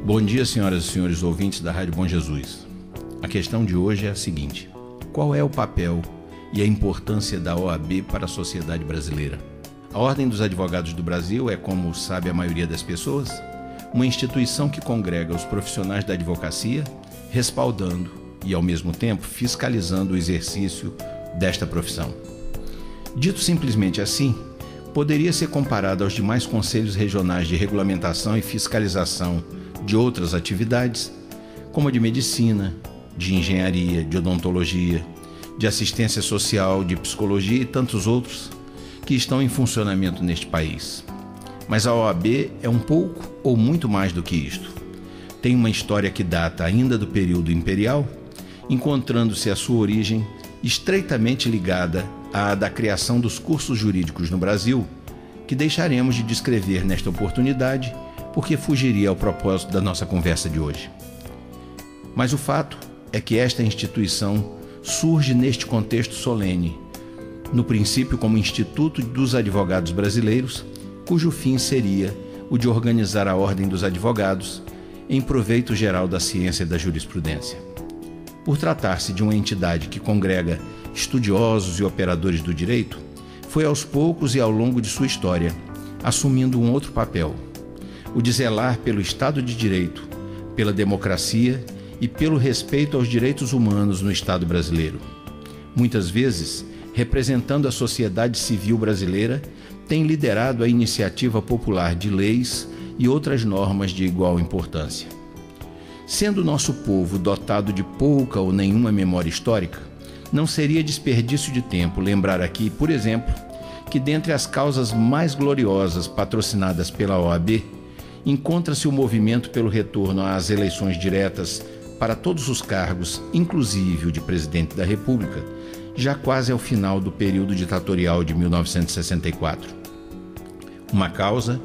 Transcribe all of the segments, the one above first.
Bom dia, senhoras e senhores ouvintes da Rádio Bom Jesus. A questão de hoje é a seguinte: qual é o papel e a importância da OAB para a sociedade brasileira? A Ordem dos Advogados do Brasil é, como sabe a maioria das pessoas, uma instituição que congrega os profissionais da advocacia, respaldando e, ao mesmo tempo, fiscalizando o exercício desta profissão. Dito simplesmente assim, poderia ser comparado aos demais conselhos regionais de regulamentação e fiscalização de outras atividades, como a de medicina, de engenharia, de odontologia, de assistência social, de psicologia e tantos outros que estão em funcionamento neste país. Mas a OAB é um pouco ou muito mais do que isto. Tem uma história que data ainda do período imperial, encontrando-se a sua origem estreitamente ligada à da criação dos cursos jurídicos no Brasil, que deixaremos de descrever nesta oportunidade, porque fugiria ao propósito da nossa conversa de hoje. Mas o fato é que esta instituição surge neste contexto solene, no princípio como Instituto dos Advogados Brasileiros, cujo fim seria o de organizar a Ordem dos Advogados em proveito geral da ciência e da jurisprudência. Por tratar-se de uma entidade que congrega estudiosos e operadores do direito, foi aos poucos e ao longo de sua história assumindo um outro papel, o de zelar pelo Estado de Direito, pela democracia e pelo respeito aos direitos humanos no Estado brasileiro. Muitas vezes, representando a sociedade civil brasileira, tem liderado a iniciativa popular de leis e outras normas de igual importância. Sendo nosso povo dotado de pouca ou nenhuma memória histórica, não seria desperdício de tempo lembrar aqui, por exemplo, que dentre as causas mais gloriosas patrocinadas pela OAB, encontra-se o movimento pelo retorno às eleições diretas para todos os cargos, inclusive o de presidente da República, já quase ao final do período ditatorial de 1964. Uma causa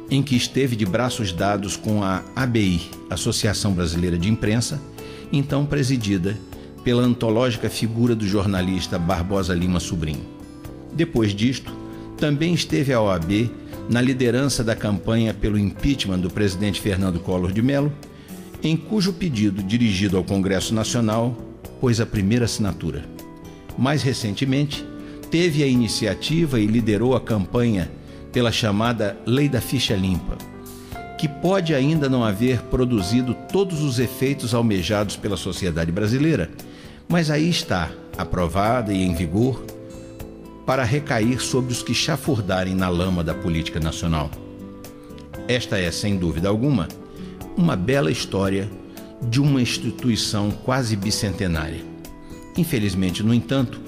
em que esteve de braços dados com a ABI, Associação Brasileira de Imprensa, então presidida pela antológica figura do jornalista Barbosa Lima Sobrinho. Depois disto, também esteve a OAB na liderança da campanha pelo impeachment do presidente Fernando Collor de Mello, em cujo pedido dirigido ao Congresso Nacional pôs a primeira assinatura. Mais recentemente, teve a iniciativa e liderou a campanha pela chamada Lei da Ficha Limpa, que pode ainda não haver produzido todos os efeitos almejados pela sociedade brasileira, mas aí está, aprovada e em vigor, para recair sobre os que chafurdarem na lama da política nacional. Esta é, sem dúvida alguma, uma bela história de uma instituição quase bicentenária. Infelizmente, no entanto,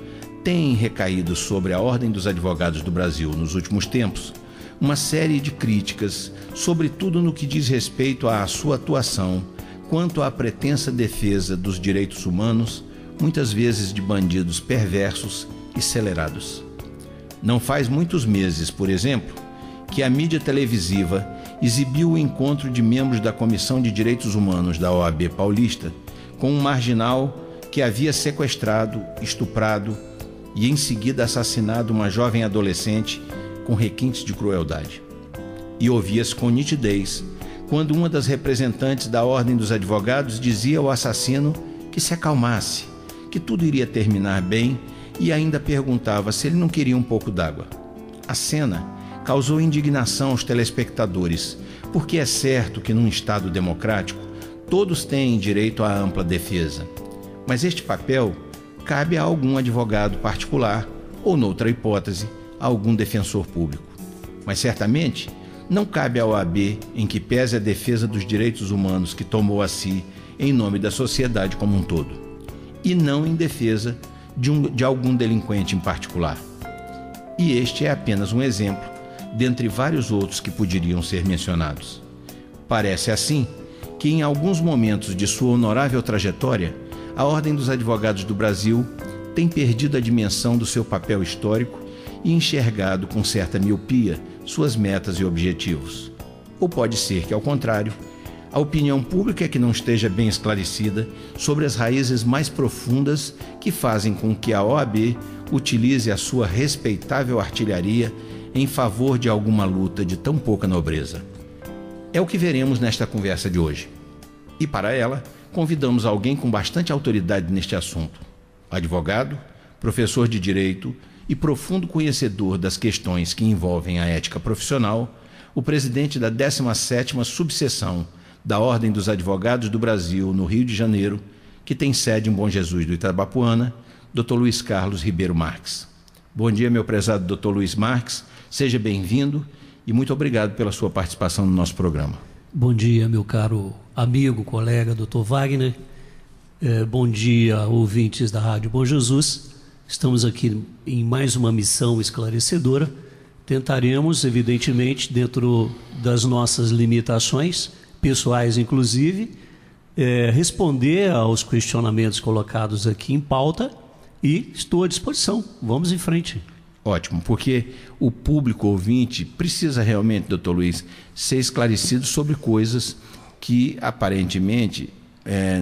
tem recaído sobre a Ordem dos Advogados do Brasil nos últimos tempos uma série de críticas, sobretudo no que diz respeito à sua atuação quanto à pretensa defesa dos direitos humanos, muitas vezes de bandidos perversos e celerados. Não faz muitos meses, por exemplo, que a mídia televisiva exibiu o encontro de membros da Comissão de Direitos Humanos da OAB Paulista com um marginal que havia sequestrado, estuprado e em seguida assassinado uma jovem adolescente com requintes de crueldade. E ouvia-se com nitidez quando uma das representantes da Ordem dos Advogados dizia ao assassino que se acalmasse, que tudo iria terminar bem, e ainda perguntava se ele não queria um pouco d'água. A cena causou indignação aos telespectadores, porque é certo que num Estado democrático todos têm direito à ampla defesa. Mas este papel cabe a algum advogado particular ou, noutra hipótese, a algum defensor público. Mas certamente não cabe à OAB em que pese a defesa dos direitos humanos que tomou a si em nome da sociedade como um todo, e não em defesa de algum delinquente em particular. E este é apenas um exemplo, dentre vários outros que poderiam ser mencionados. Parece assim que em alguns momentos de sua honorável trajetória, a Ordem dos Advogados do Brasil tem perdido a dimensão do seu papel histórico e enxergado com certa miopia suas metas e objetivos. Ou pode ser que, ao contrário, a opinião pública é que não esteja bem esclarecida sobre as raízes mais profundas que fazem com que a OAB utilize a sua respeitável artilharia em favor de alguma luta de tão pouca nobreza. É o que veremos nesta conversa de hoje. E para ela, convidamos alguém com bastante autoridade neste assunto. Advogado, professor de Direito e profundo conhecedor das questões que envolvem a ética profissional, o presidente da 17ª subseção da Ordem dos Advogados do Brasil, no Rio de Janeiro, que tem sede em Bom Jesus do Itabapuana, Dr. Luiz Carlos Ribeiro Marques. Bom dia, meu prezado Dr. Luiz Marques, seja bem-vindo e muito obrigado pela sua participação no nosso programa. Bom dia, meu caro amigo, colega, Dr. Wagner. Bom dia, ouvintes da Rádio Bom Jesus. Estamos aqui em mais uma missão esclarecedora. Tentaremos, evidentemente, dentro das nossas limitações, pessoais inclusive, responder aos questionamentos colocados aqui em pauta e estou à disposição. Vamos em frente. Ótimo, porque o público ouvinte precisa realmente, doutor Luiz, ser esclarecido sobre coisas que aparentemente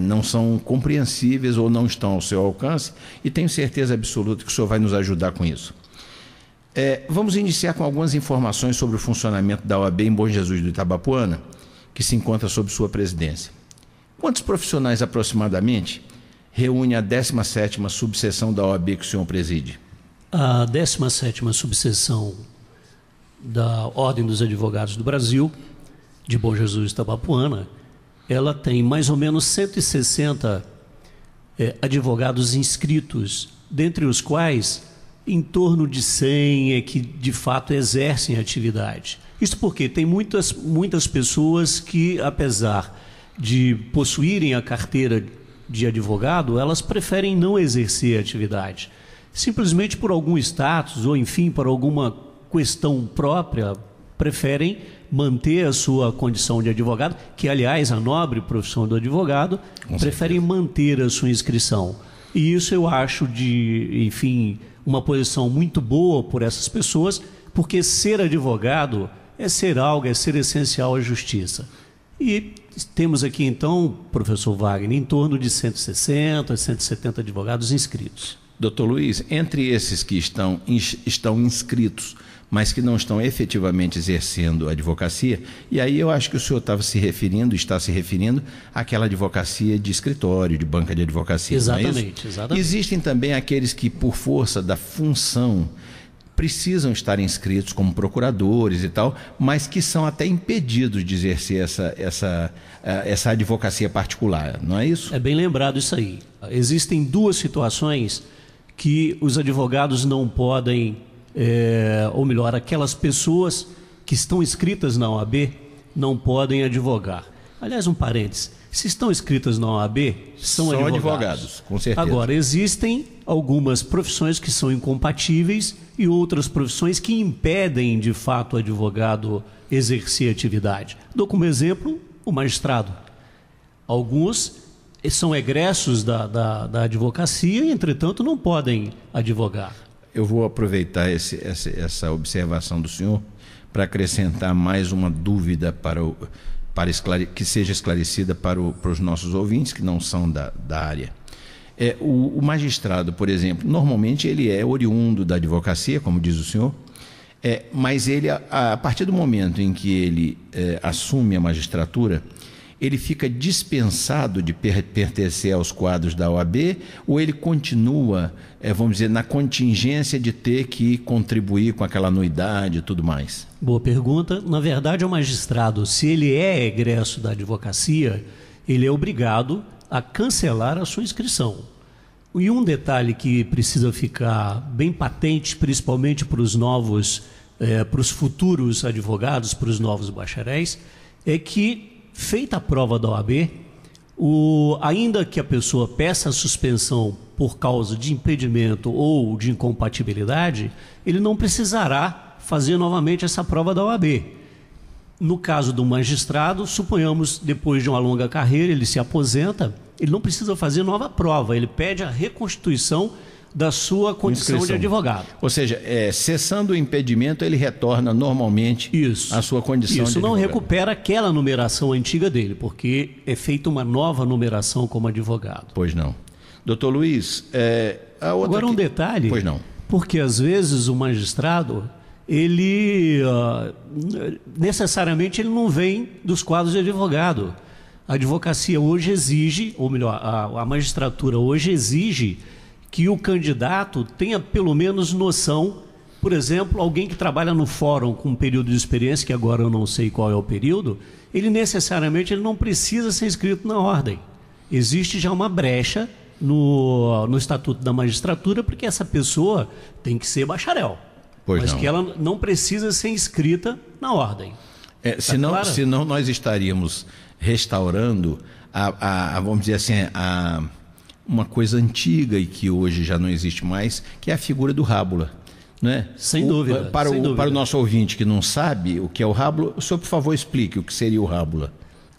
não são compreensíveis ou não estão ao seu alcance, e tenho certeza absoluta que o senhor vai nos ajudar com isso. Vamos iniciar com algumas informações sobre o funcionamento da OAB em Bom Jesus do Itabapuana, que se encontra sob sua presidência. Quantos profissionais aproximadamente reúne a 17ª subseção da OAB que o senhor preside? A 17ª subseção da Ordem dos Advogados do Brasil, de Bom Jesus do Itabapuana, ela tem mais ou menos 160 advogados inscritos, dentre os quais em torno de 100 que de fato exercem atividade. Isso porque tem muitas pessoas que, apesar de possuírem a carteira de advogado, elas preferem não exercer atividade. Simplesmente por algum status ou, enfim, por alguma questão própria, preferem manter a sua condição de advogado, que, aliás, a nobre profissão do advogado, preferem manter a sua inscrição. E isso eu acho enfim, uma posição muito boa por essas pessoas, porque ser advogado é ser essencial à justiça. E temos aqui, então, professor Wagner, em torno de 160, 170 advogados inscritos. Doutor Luiz, entre esses que estão inscritos, mas que não estão efetivamente exercendo a advocacia, e aí eu acho que o senhor está se referindo àquela advocacia de escritório, de banca de advocacia. Exatamente, não é isso? exatamente. Existem também aqueles que, por força da função, precisam estar inscritos como procuradores e tal, mas que são até impedidos de exercer essa advocacia particular, não é isso? É bem lembrado isso aí. Existem duas situações que os advogados não podem, ou melhor, aquelas pessoas que estão inscritas na OAB não podem advogar. Aliás, um parênteses, se estão inscritas na OAB, são advogados, com certeza. Agora, existem algumas profissões que são incompatíveis e outras profissões que impedem, de fato, o advogado exercer atividade. Dou como exemplo o magistrado. Alguns são egressos da advocacia e, entretanto, não podem advogar. Eu vou aproveitar essa observação do senhor para acrescentar mais uma dúvida que seja esclarecida para os nossos ouvintes que não são da área. O magistrado, por exemplo, normalmente ele é oriundo da advocacia, como diz o senhor, mas ele, a partir do momento em que ele assume a magistratura, ele fica dispensado de pertencer aos quadros da OAB, ou ele continua, vamos dizer, na contingência de ter que contribuir com aquela anuidade e tudo mais? Boa pergunta. Na verdade, o magistrado, se ele é egresso da advocacia, ele é obrigado a cancelar a sua inscrição. E um detalhe que precisa ficar bem patente, principalmente para os novos, para os futuros advogados, para os novos bacharéis, é que, feita a prova da OAB, ainda que a pessoa peça a suspensão por causa de impedimento ou de incompatibilidade, ele não precisará fazer novamente essa prova da OAB. No caso do magistrado, suponhamos, depois de uma longa carreira, ele se aposenta, ele não precisa fazer nova prova, ele pede a reconstituição da sua condição de advogado. Ou seja, cessando o impedimento, ele retorna normalmente à sua condição de advogado. Isso não recupera aquela numeração antiga dele, porque é feita uma nova numeração como advogado. Pois não. Doutor Luiz, agora um detalhe. Pois não. Porque às vezes o magistrado, ele necessariamente ele não vem dos quadros de advogado. A advocacia hoje exige, ou melhor, a magistratura hoje exige que o candidato tenha pelo menos noção, por exemplo, alguém que trabalha no fórum com um período de experiência, que agora eu não sei qual é o período, ele necessariamente não precisa ser inscrito na ordem. Existe já uma brecha no Estatuto da Magistratura, porque essa pessoa tem que ser bacharel, mas que ela não precisa ser inscrita na ordem. Senão nós estaríamos restaurando, vamos dizer assim, uma coisa antiga e que hoje já não existe mais, que é a figura do rábula. Né? Sem dúvida. Para o nosso ouvinte que não sabe o que é o rábula, o senhor, por favor, explique o que seria o rábula.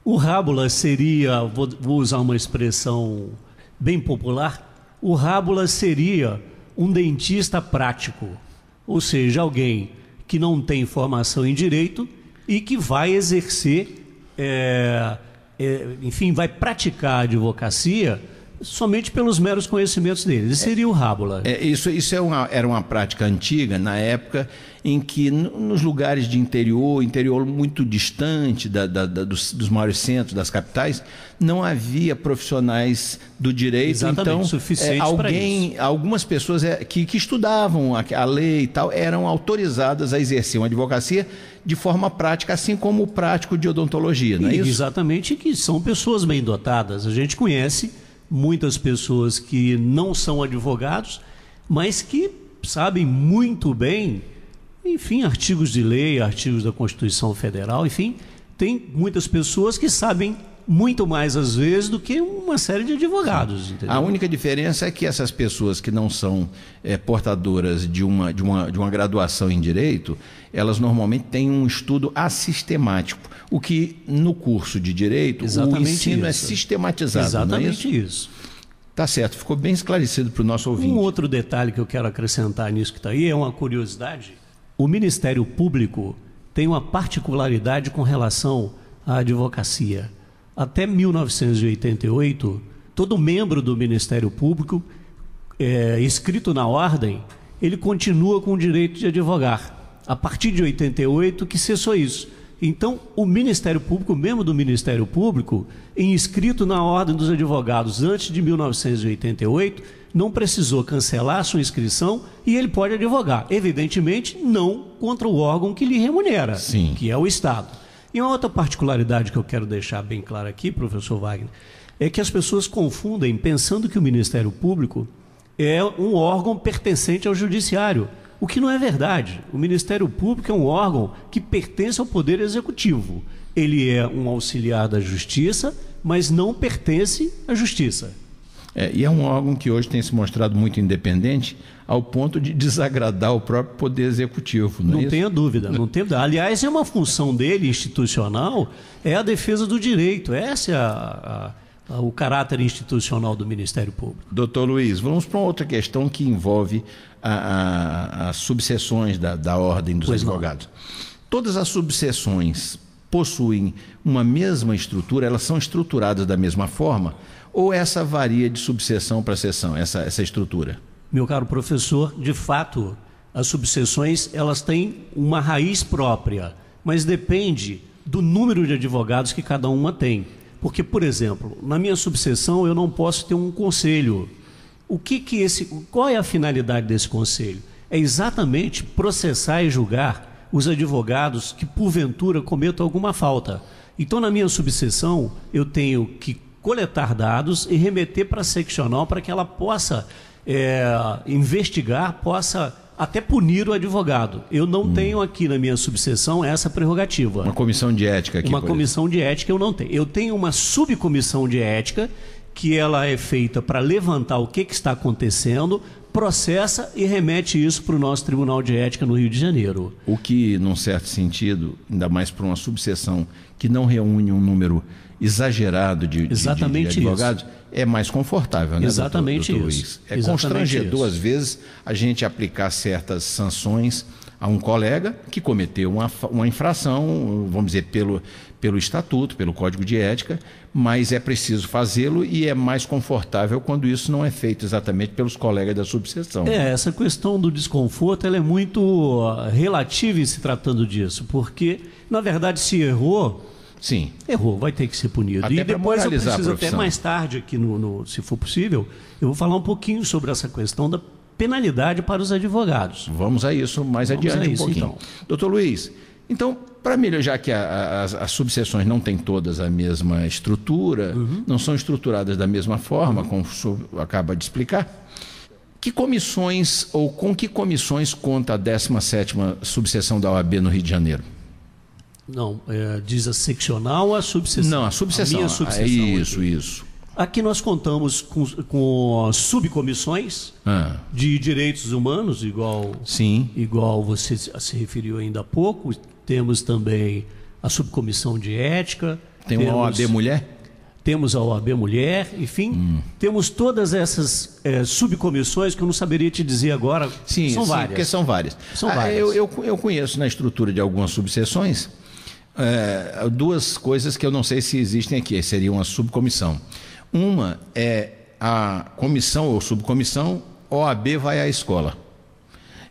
O rábula seria, vou usar uma expressão bem popular, o rábula seria um dentista prático, ou seja, alguém que não tem formação em direito e que vai exercer, enfim, vai praticar a advocacia somente pelos meros conhecimentos dele. Esse seria o rábula. Isso era uma prática antiga, na época em que nos lugares de interior muito distante dos maiores centros, das capitais, não havia profissionais do direito. Exatamente, então, suficiente para isso. Algumas pessoas que estudavam a lei e tal, eram autorizadas a exercer uma advocacia de forma prática, assim como o prático de odontologia, não é isso? Exatamente, que são pessoas bem dotadas. A gente conhece muitas pessoas que não são advogados, mas que sabem muito bem, enfim, artigos de lei, artigos da Constituição Federal, enfim, tem muitas pessoas que sabem muito mais às vezes do que uma série de advogados. Entendeu? A única diferença é que essas pessoas que não são portadoras de uma graduação em direito, elas normalmente têm um estudo assistemático, o que no curso de direito o ensino é sistematizado. Exatamente, não é isso? Isso. Tá certo, ficou bem esclarecido para o nosso ouvinte. Um outro detalhe que eu quero acrescentar nisso que está aí é uma curiosidade. O Ministério Público tem uma particularidade com relação à advocacia. Até 1988, todo membro do Ministério Público, inscrito na ordem, ele continua com o direito de advogar. A partir de 88 que cessou isso. Então, o Ministério Público, membro do Ministério Público, inscrito na Ordem dos Advogados antes de 1988, não precisou cancelar sua inscrição e ele pode advogar. Evidentemente, não contra o órgão que lhe remunera, Sim. que é o Estado. E uma outra particularidade que eu quero deixar bem clara aqui, professor Wagner, é que as pessoas confundem pensando que o Ministério Público é um órgão pertencente ao Judiciário, o que não é verdade. O Ministério Público é um órgão que pertence ao Poder Executivo. Ele é um auxiliar da Justiça, mas não pertence à Justiça. E é um órgão que hoje tem se mostrado muito independente, ao ponto de desagradar o próprio Poder Executivo. Não tenha dúvida, não tenha dúvida. Aliás, é uma função dele, institucional, é a defesa do direito. Esse é o caráter institucional do Ministério Público. Doutor Luiz, vamos para uma outra questão que envolve as subseções da Ordem dos Advogados. Todas as subseções possuem uma mesma estrutura, elas são estruturadas da mesma forma, ou essa varia de subseção para seção, essa estrutura? Meu caro professor, de fato, as subseções elas têm uma raiz própria, mas depende do número de advogados que cada uma tem. Porque, por exemplo, na minha subseção eu não posso ter um conselho. Qual é a finalidade desse conselho? É exatamente processar e julgar os advogados que, porventura, cometam alguma falta. Então, na minha subseção, eu tenho que coletar dados e remeter para a seccional para que ela possa investigar, possa até punir o advogado. Eu não tenho aqui na minha subseção essa prerrogativa. Uma comissão de ética aqui. Uma comissão de ética eu não tenho. Eu tenho uma subcomissão de ética que ela é feita para levantar o que está acontecendo, processa e remete isso para o nosso Tribunal de Ética no Rio de Janeiro. O que, num certo sentido, ainda mais para uma subseção que não reúne um número exagerado de advogados, é mais confortável, né? Exatamente doutor isso. Luiz? É constrangedor, às vezes, a gente aplicar certas sanções a um colega que cometeu uma infração, vamos dizer, pelo Estatuto, pelo Código de Ética, mas é preciso fazê-lo e é mais confortável quando isso não é feito exatamente pelos colegas da subseção. Essa questão do desconforto ela é muito relativa em se tratando disso, porque, na verdade, se errou, Sim. Errou, vai ter que ser punido. Até e depois eu preciso, até mais tarde, aqui se for possível, eu vou falar um pouquinho sobre essa questão da penalidade para os advogados. Vamos a isso mais adiante um pouquinho. Então. Doutor Luiz, então, para melhorar, já que as subseções não têm todas a mesma estrutura, não são estruturadas da mesma forma, como o senhor acaba de explicar, que comissões ou com que comissões conta a 17ª subseção da OAB no Rio de Janeiro? Não, diz a seccional ou a subseção? Não, a subseção. A minha subseção Isso. Aqui nós contamos com subcomissões de direitos humanos, igual você se referiu ainda há pouco. Temos também a subcomissão de ética. Tem a OAB Mulher? Temos a OAB Mulher, enfim. Temos todas essas subcomissões que eu não saberia te dizer agora. São várias. Porque são várias. Eu conheço na estrutura de algumas subseções duas coisas que eu não sei se existem aqui, seriam uma subcomissão. Uma é a comissão ou subcomissão OAB vai à escola.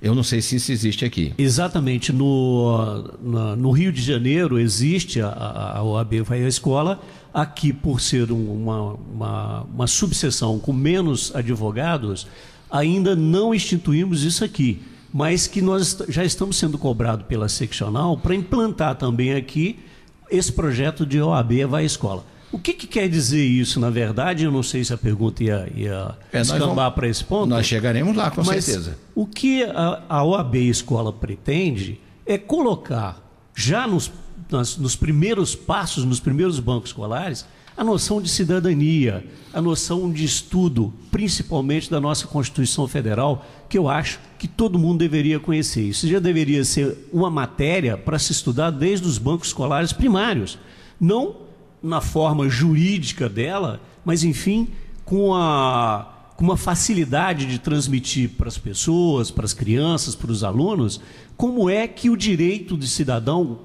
Eu não sei se isso existe aqui. Exatamente. No Rio de Janeiro existe a OAB vai à escola. Aqui, por ser uma subseção com menos advogados, ainda não instituímos isso aqui, mas que nós já estamos sendo cobrados pela seccional para implantar também aqui esse projeto de OAB vai à escola. O que quer dizer isso, na verdade? Eu não sei se a pergunta ia escambar para esse ponto. Nós chegaremos lá, com certeza. O que a OAB Escola pretende é colocar, já nos primeiros passos, nos primeiros bancos escolares, a noção de cidadania, a noção de estudo, principalmente da nossa Constituição Federal, que eu acho que todo mundo deveria conhecer. Isso já deveria ser uma matéria para se estudar desde os bancos escolares primários. Não na forma jurídica dela, mas, enfim, com uma facilidade de transmitir para as pessoas, para as crianças, para os alunos, como é que o direito de cidadão,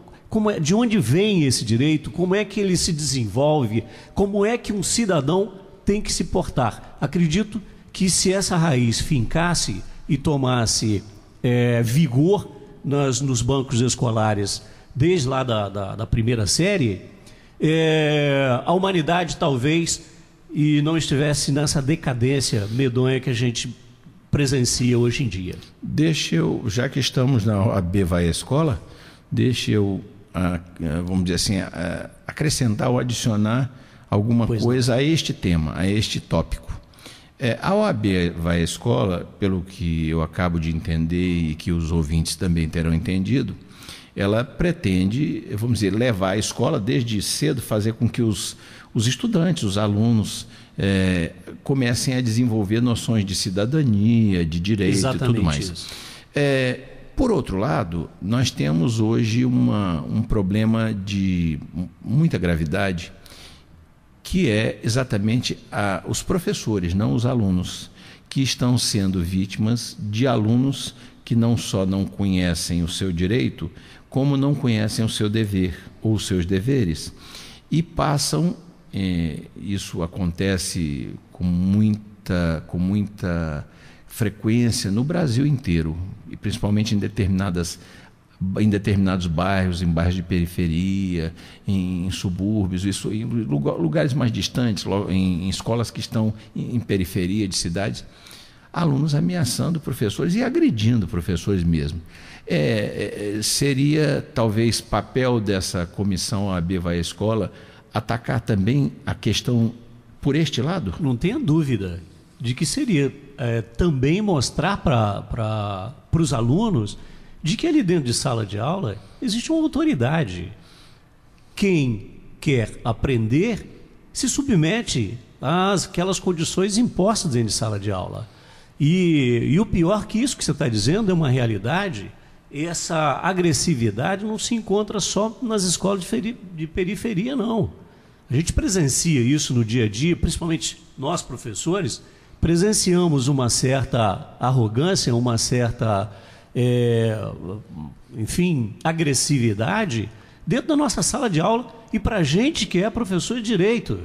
de onde vem esse direito, como é que ele se desenvolve, como é que um cidadão tem que se portar. Acredito que se essa raiz fincasse e tomasse vigor nos bancos escolares, desde lá da primeira série, a humanidade talvez e não estivesse nessa decadência medonha que a gente presencia hoje em dia. Já que estamos na OAB vai à escola, vamos dizer assim, acrescentar ou adicionar alguma coisa a este tema, a este tópico. A OAB vai à escola, pelo que eu acabo de entender e que os ouvintes também terão entendido, ela pretende, vamos dizer, levar a escola desde cedo, fazer com que os estudantes, os alunos, comecem a desenvolver noções de cidadania, de direito e tudo mais. Por outro lado, nós temos hoje um problema de muita gravidade, que é exatamente os professores, não os alunos, que estão sendo vítimas de alunos que não só não conhecem o seu direito, como não conhecem o seu dever ou os seus deveres, e passam, isso acontece com muita frequência no Brasil inteiro, e principalmente em determinados bairros, em bairros de periferia, em subúrbios, em lugares mais distantes, em escolas que estão em periferia de cidades, alunos ameaçando professores e agredindo professores mesmo. Seria talvez papel dessa comissão OAB vai à escola atacar também a questão por este lado? Não tenha dúvida de que seria também mostrar para os alunos de que ali dentro de sala de aula existe uma autoridade. Quem quer aprender se submete àquelas condições impostas dentro de sala de aula. E o pior que isso que você está dizendo é uma realidade. Essa agressividade não se encontra só nas escolas de periferia, não. A gente presencia isso no dia a dia, principalmente nós, professores, presenciamos uma certa arrogância, uma certa, agressividade dentro da nossa sala de aula e para a gente que é professor de direito.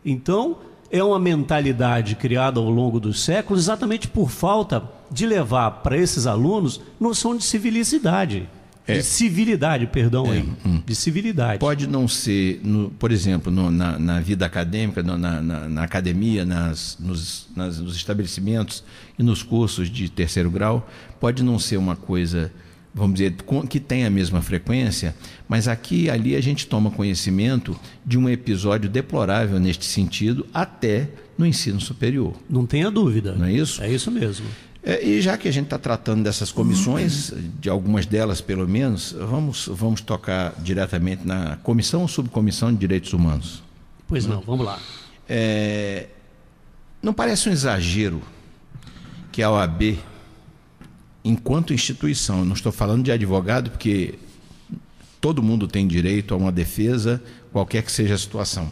Então, é uma mentalidade criada ao longo dos séculos exatamente por falta de levar para esses alunos noção de civilicidade. De civilidade, perdão, de civilidade. Pode não ser, por exemplo, na vida acadêmica, na academia, nos estabelecimentos e nos cursos de terceiro grau, pode não ser uma coisa, vamos dizer, que tem a mesma frequência, mas aqui e ali a gente toma conhecimento de um episódio deplorável neste sentido, até no ensino superior. Não tenha dúvida. Não é isso? É isso mesmo. E já que a gente está tratando dessas comissões, de algumas delas pelo menos, vamos tocar diretamente na comissão ou subcomissão de direitos humanos. Pois não, vamos lá. Não parece um exagero que a OAB, enquanto instituição, não estou falando de advogado, porque todo mundo tem direito a uma defesa, qualquer que seja a situação.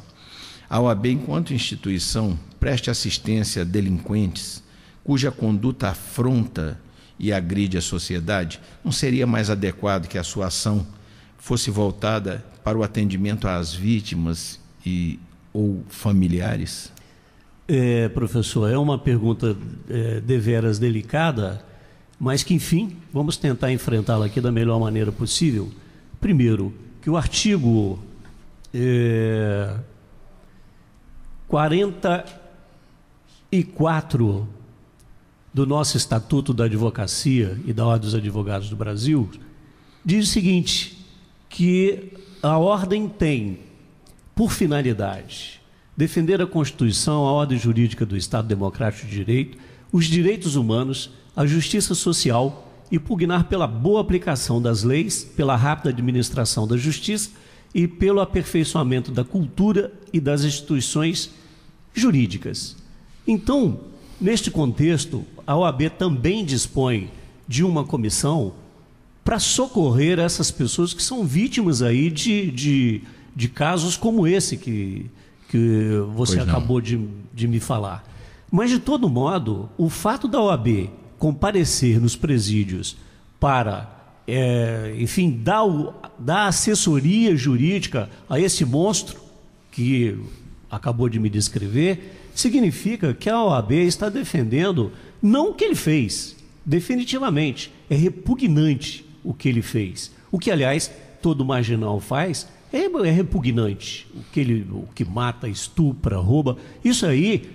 A OAB, enquanto instituição, preste assistência a delinquentes cuja conduta afronta e agride a sociedade? Não seria mais adequado que a sua ação fosse voltada para o atendimento às vítimas ou familiares? Professor, é uma pergunta deveras delicada, mas que, enfim, vamos tentar enfrentá-la aqui da melhor maneira possível. Primeiro, que o artigo 44 do nosso Estatuto da Advocacia e da Ordem dos Advogados do Brasil diz o seguinte, que a ordem tem por finalidade defender a Constituição, a ordem jurídica do Estado Democrático de Direito, os direitos humanos, a justiça social e pugnar pela boa aplicação das leis, pela rápida administração da justiça e pelo aperfeiçoamento da cultura e das instituições jurídicas. Então, neste contexto, a OAB também dispõe de uma comissão para socorrer essas pessoas que são vítimas aí de casos como esse que você acabou de me falar. Mas, de todo modo, o fato da OAB comparecer nos presídios para, enfim, dar assessoria jurídica a esse monstro que acabou de me descrever, significa que a OAB está defendendo não o que ele fez, definitivamente, é repugnante o que ele fez. O que, aliás, todo marginal faz é repugnante. O que mata, estupra, rouba, isso aí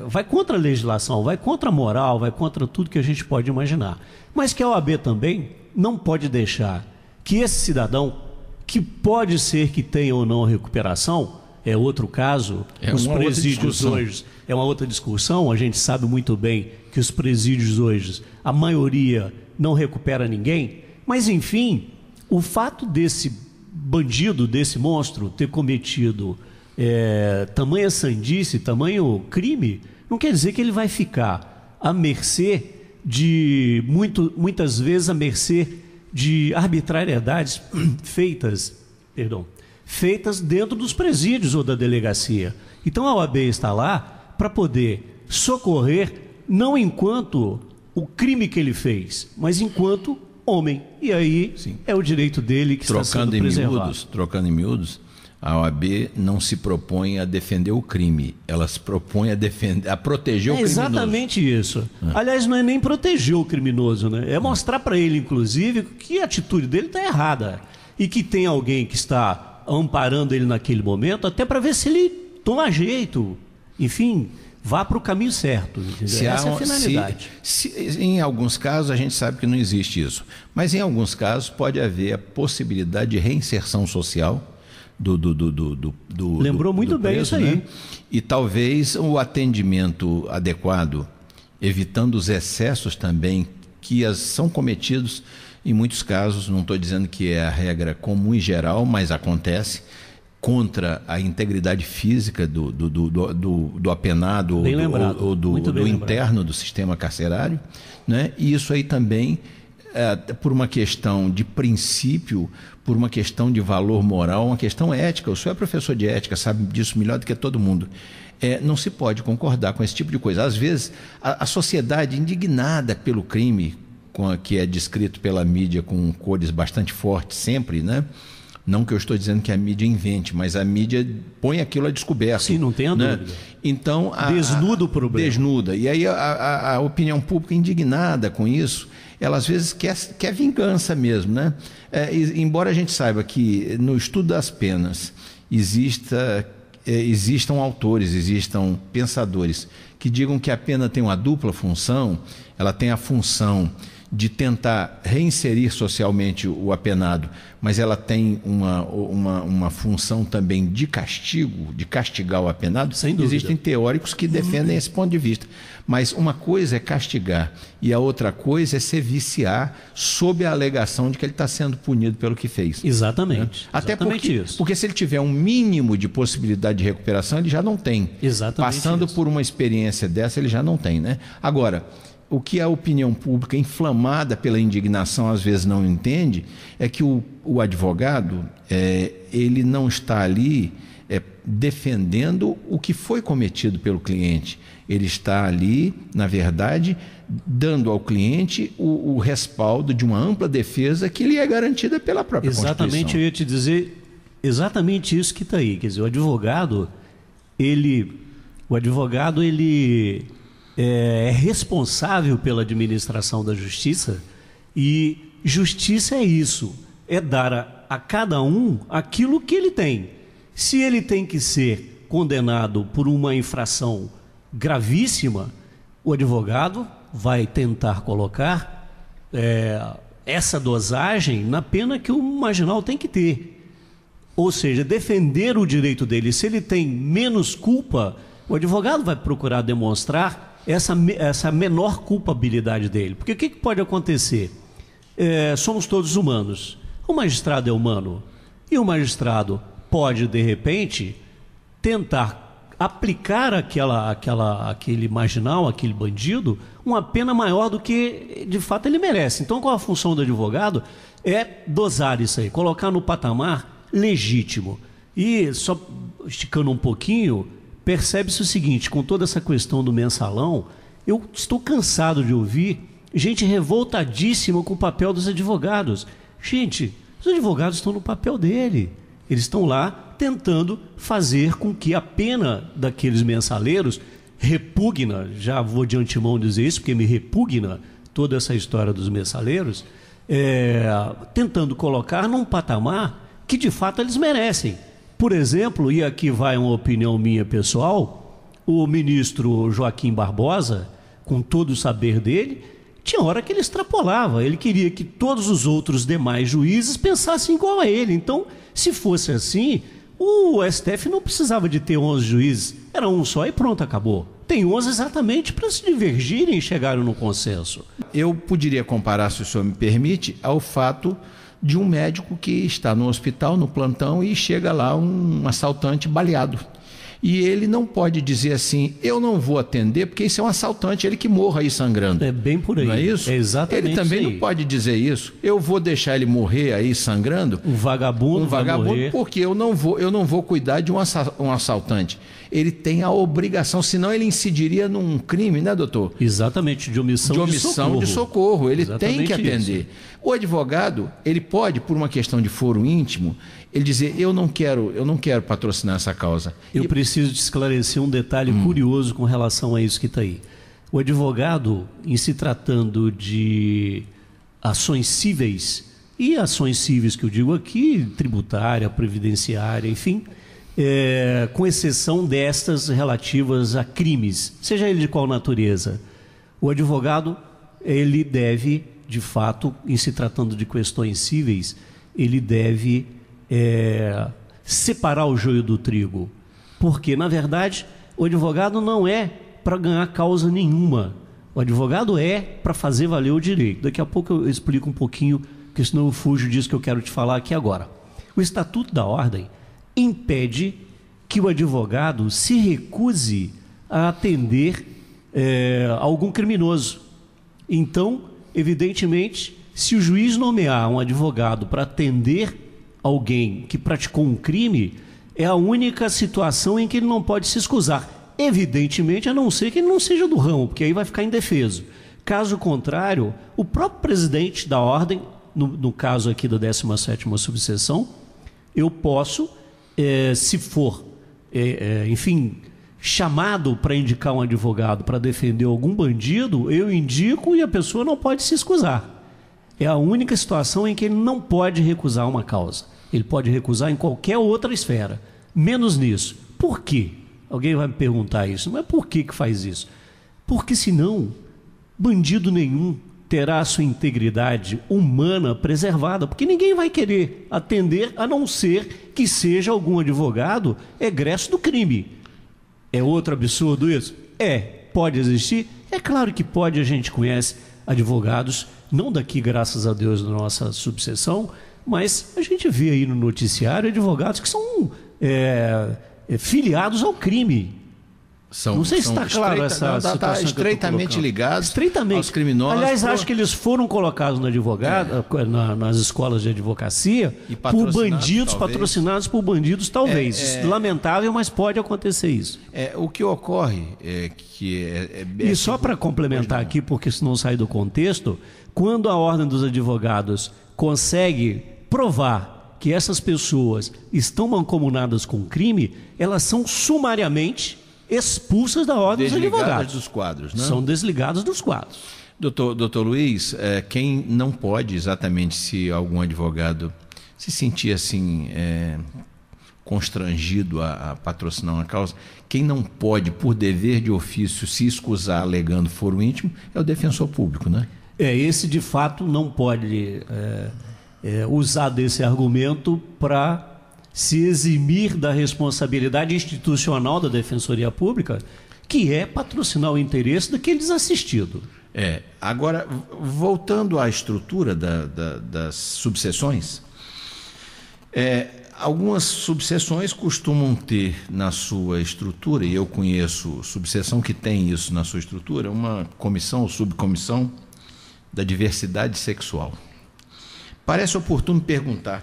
vai contra a legislação, vai contra a moral, vai contra tudo que a gente pode imaginar. Mas que a OAB também não pode deixar que esse cidadão, que pode ser que tenha ou não recuperação, é outro caso, os presídios hoje é uma outra discussão, a gente sabe muito bem que os presídios hoje, a maioria não recupera ninguém, mas enfim, o fato desse bandido, desse monstro ter cometido tamanha sandice, tamanho crime, não quer dizer que ele vai ficar à mercê muitas vezes à mercê de arbitrariedades feitas dentro dos presídios ou da delegacia. Então a OAB está lá para poder socorrer, não enquanto o crime que ele fez, mas enquanto homem. E aí sim, é o direito dele que está sendo preservado. Trocando em miúdos, a OAB não se propõe a defender o crime, ela se propõe a proteger o criminoso. Exatamente isso. Aliás, não é nem proteger o criminoso, né? É mostrar para ele, inclusive, que a atitude dele está errada e que tem alguém que está amparando ele naquele momento, até para ver se ele toma jeito, enfim, vá para o caminho certo. Essa é a finalidade. Em alguns casos a gente sabe que não existe isso, mas em alguns casos pode haver a possibilidade de reinserção social Lembrou muito bem preso, isso aí. Né? E talvez o atendimento adequado, evitando os excessos também que são cometidos em muitos casos, não estou dizendo que é a regra comum e geral, mas acontece, contra a integridade física do apenado ou do interno do sistema carcerário, né? E isso aí também, por uma questão de princípio, por uma questão de valor moral, uma questão ética. O senhor é professor de ética, sabe disso melhor do que todo mundo. Não se pode concordar com esse tipo de coisa. Às vezes, a sociedade indignada pelo crime, que é descrito pela mídia com cores bastante fortes sempre, né? Não que eu estou dizendo que a mídia invente, mas a mídia põe aquilo a descoberto. Sim, não tenha dúvida. Então, desnuda o problema. Desnuda. E aí a opinião pública indignada com isso, ela às vezes quer vingança mesmo, né? Embora a gente saiba que no estudo das penas existam autores, existam pensadores que digam que a pena tem uma dupla função. Ela tem a função de tentar reinserir socialmente o apenado, mas ela tem uma função também de castigo, de castigar o apenado. Sem dúvida. Existem teóricos que defendem esse ponto de vista. Mas uma coisa é castigar e a outra coisa é se viciar sob a alegação de que ele está sendo punido pelo que fez. Exatamente. Né? Até exatamente porque se ele tiver um mínimo de possibilidade de recuperação, ele já não tem. Exatamente. Passando isso. por uma experiência dessa, ele já não tem, né? Agora, o que a opinião pública, inflamada pela indignação, às vezes não entende, é que o advogado, ele não está ali defendendo o que foi cometido pelo cliente. Ele está ali, na verdade, dando ao cliente o respaldo de uma ampla defesa que lhe é garantida pela própria Constituição. Exatamente, eu ia te dizer exatamente isso que está aí. Quer dizer, o advogado, ele é responsável pela administração da justiça, e justiça é isso, é dar a cada um aquilo que ele tem. Se ele tem que ser condenado por uma infração gravíssima, o advogado vai tentar colocar essa dosagem na pena que o marginal tem que ter. Ou seja, defender o direito dele. Se ele tem menos culpa, o advogado vai procurar demonstrar essa menor culpabilidade dele. Porque o que pode acontecer? Somos todos humanos. O magistrado é humano. E o magistrado pode, de repente, tentar aplicar aquele marginal, aquele bandido, uma pena maior do que de fato ele merece. Então, qual a função do advogado? É dosar isso aí, colocar no patamar legítimo. E, só esticando um pouquinho, percebe-se o seguinte: com toda essa questão do mensalão, eu estou cansado de ouvir gente revoltadíssima com o papel dos advogados. Gente, os advogados estão no papel dele. Eles estão lá tentando fazer com que a pena daqueles mensaleiros repugna, já vou de antemão dizer isso, porque me repugna toda essa história dos mensaleiros, tentando colocar num patamar que de fato eles merecem. Por exemplo, e aqui vai uma opinião minha pessoal, o ministro Joaquim Barbosa, com todo o saber dele, tinha hora que ele extrapolava. Ele queria que todos os outros demais juízes pensassem igual a ele. Então, se fosse assim, o STF não precisava de ter 11 juízes. Era um só e pronto, acabou. Tem 11 exatamente para se divergirem e chegarem no consenso. Eu poderia comparar, se o senhor me permite, ao fato de um médico que está no hospital, no plantão, e chega lá um assaltante baleado. E ele não pode dizer assim: eu não vou atender porque isso é um assaltante, ele que morra aí sangrando. É bem por aí. Não é isso? É exatamente ele também isso aí. Não pode dizer isso. Eu vou deixar ele morrer aí sangrando. Um vagabundo vai morrer. Porque eu não vou cuidar de um assaltante. Ele tem a obrigação, senão ele incidiria num crime, né, doutor? Exatamente, de omissão de socorro. Ele exatamente tem que atender. Isso. O advogado, ele pode, por uma questão de foro íntimo, ele dizer: eu não quero patrocinar essa causa. Eu preciso te esclarecer um detalhe curioso com relação a isso que está aí. O advogado, em se tratando de ações cíveis, e ações cíveis que eu digo aqui, tributária, previdenciária, enfim, com exceção destas relativas a crimes, seja ele de qual natureza, o advogado, ele deve, de fato, em se tratando de questões cíveis, ele deve separar o joio do trigo. Porque, na verdade, o advogado não é para ganhar causa nenhuma. O advogado é para fazer valer o direito. Daqui a pouco eu explico um pouquinho, porque senão eu fujo disso que eu quero te falar aqui agora. O Estatuto da Ordem impede que o advogado se recuse a atender algum criminoso. Então, evidentemente, se o juiz nomear um advogado para atender alguém que praticou um crime, é a única situação em que ele não pode se excusar. Evidentemente, a não ser que ele não seja do ramo, porque aí vai ficar indefeso. Caso contrário, o próprio presidente da Ordem, no caso aqui da 17ª subseção, eu posso, se for, enfim, chamado para indicar um advogado para defender algum bandido, eu indico e a pessoa não pode se excusar. É a única situação em que ele não pode recusar uma causa. Ele pode recusar em qualquer outra esfera, menos nisso. Por quê? Alguém vai me perguntar isso. Mas por que faz isso? Porque senão, bandido nenhum terá a sua integridade humana preservada, porque ninguém vai querer atender a não ser que seja algum advogado egresso do crime. É outro absurdo isso? Pode existir? É claro que pode, a gente conhece advogados, não daqui, graças a Deus, da nossa subseção, mas a gente vê aí no noticiário advogados que são filiados ao crime. Não sei se está claro essa situação. Está estreitamente ligados aos criminosos. Aliás, acho que eles foram colocados no advogado, nas escolas de advocacia por bandidos, patrocinados por bandidos, talvez. Lamentável, mas pode acontecer isso. O que ocorre é que... E só para complementar aqui, porque senão sai do contexto, quando a Ordem dos Advogados consegue provar que essas pessoas estão mancomunadas com crime, elas são sumariamente expulsas da Ordem dos Advogados. Dos quadros, né? São desligadas dos quadros. Doutor Luiz, quem não pode exatamente, se algum advogado se sentir assim constrangido a patrocinar uma causa, quem não pode, por dever de ofício, se excusar alegando foro íntimo, é o defensor público, né? Esse de fato não pode usar desse argumento para se eximir da responsabilidade institucional da Defensoria Pública, que é patrocinar o interesse daquele desassistido. Agora, voltando à estrutura das subseções, algumas subseções costumam ter na sua estrutura, e eu conheço subseção que tem isso na sua estrutura, uma comissão ou subcomissão da diversidade sexual. Parece oportuno perguntar: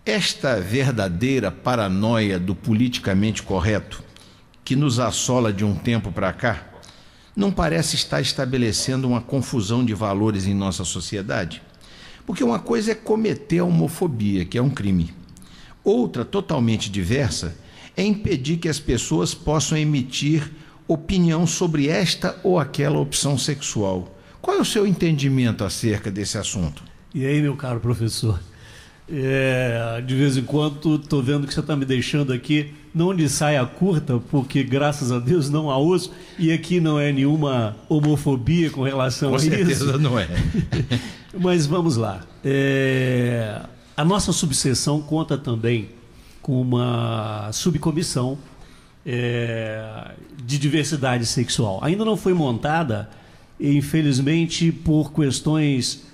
esta verdadeira paranoia do politicamente correto, que nos assola de um tempo para cá, não parece estar estabelecendo uma confusão de valores em nossa sociedade? Porque uma coisa é cometer a homofobia, que é um crime. Outra, totalmente diversa, é impedir que as pessoas possam emitir opinião sobre esta ou aquela opção sexual. Qual é o seu entendimento acerca desse assunto? E aí, meu caro professor? De vez em quando estou vendo que você está me deixando aqui não de saia curta, porque graças a Deus não há uso, e aqui não é nenhuma homofobia com relação a isso. Com certeza não é. Mas vamos lá. A nossa subseção conta também com uma subcomissão de diversidade sexual. Ainda não foi montada, infelizmente, por questões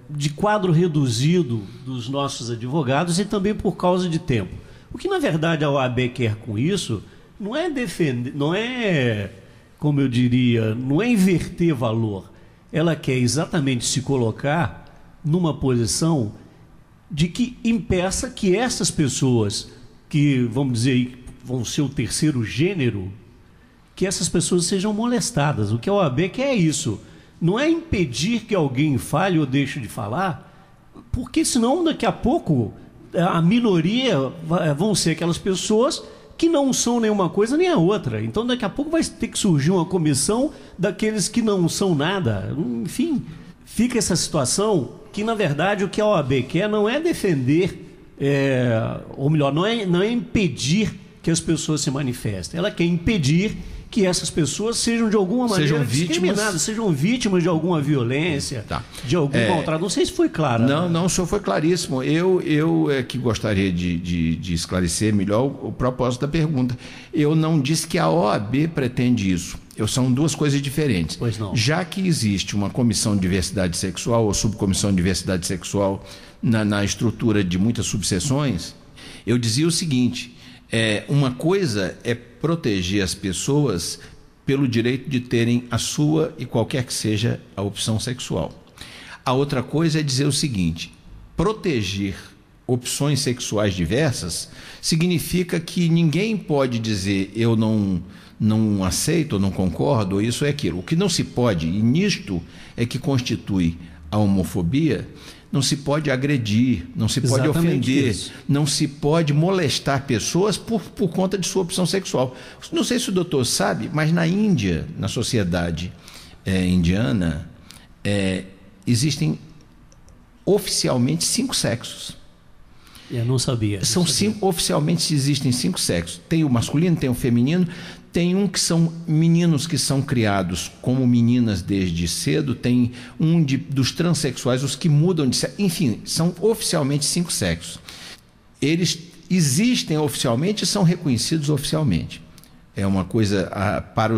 de quadro reduzido dos nossos advogados e também por causa de tempo. O que, na verdade, a OAB quer com isso não é defender, não é, como eu diria, não é inverter valor. Ela quer exatamente se colocar numa posição de que impeça que essas pessoas que, vamos dizer, vão ser o terceiro gênero, que essas pessoas sejam molestadas. O que a OAB quer é isso. Não é impedir que alguém fale ou deixe de falar, porque senão daqui a pouco a minoria vão ser aquelas pessoas que não são nenhuma coisa nem a outra. Então daqui a pouco vai ter que surgir uma comissão daqueles que não são nada. Enfim, fica essa situação que, na verdade, o que a OAB quer não é defender, ou melhor, não é impedir que as pessoas se manifestem. Ela quer impedir que essas pessoas sejam de alguma maneira discriminadas, sejam vítimas de alguma violência, de algum maltrato. Não sei se foi claro. Não, o senhor foi claríssimo. Eu que gostaria de esclarecer melhor o propósito da pergunta. Eu não disse que a OAB pretende isso. São duas coisas diferentes. Pois não. Já que existe uma comissão de diversidade sexual ou subcomissão de diversidade sexual na estrutura de muitas subseções, eu dizia o seguinte: uma coisa é proteger as pessoas pelo direito de terem a sua e qualquer que seja a opção sexual. A outra coisa é dizer o seguinte: proteger opções sexuais diversas significa que ninguém pode dizer eu não aceito, ou não concordo, ou isso ou aquilo. O que não se pode, e nisto é que constitui a homofobia, não se pode agredir, não se pode ofender, não se pode molestar pessoas por conta de sua opção sexual. Não sei se o doutor sabe, mas na Índia, na sociedade indiana, existem oficialmente 5 sexos. Eu não sabia. Oficialmente existem 5 sexos. Tem o masculino, tem o feminino, tem um que são meninos que são criados como meninas desde cedo, tem dos transexuais, os que mudam de sexo. Enfim, são oficialmente 5 sexos. Eles existem oficialmente e são reconhecidos oficialmente. É uma coisa, para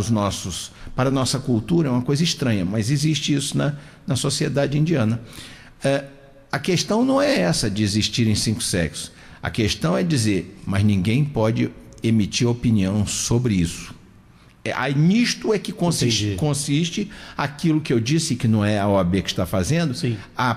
a nossa cultura, é uma coisa estranha, mas existe isso na sociedade indiana. A questão não é essa de existirem 5 sexos. A questão é dizer, mas ninguém pode emitir opinião sobre isso. Nisto é que consiste aquilo que eu disse, que não é a OAB que está fazendo, sim, a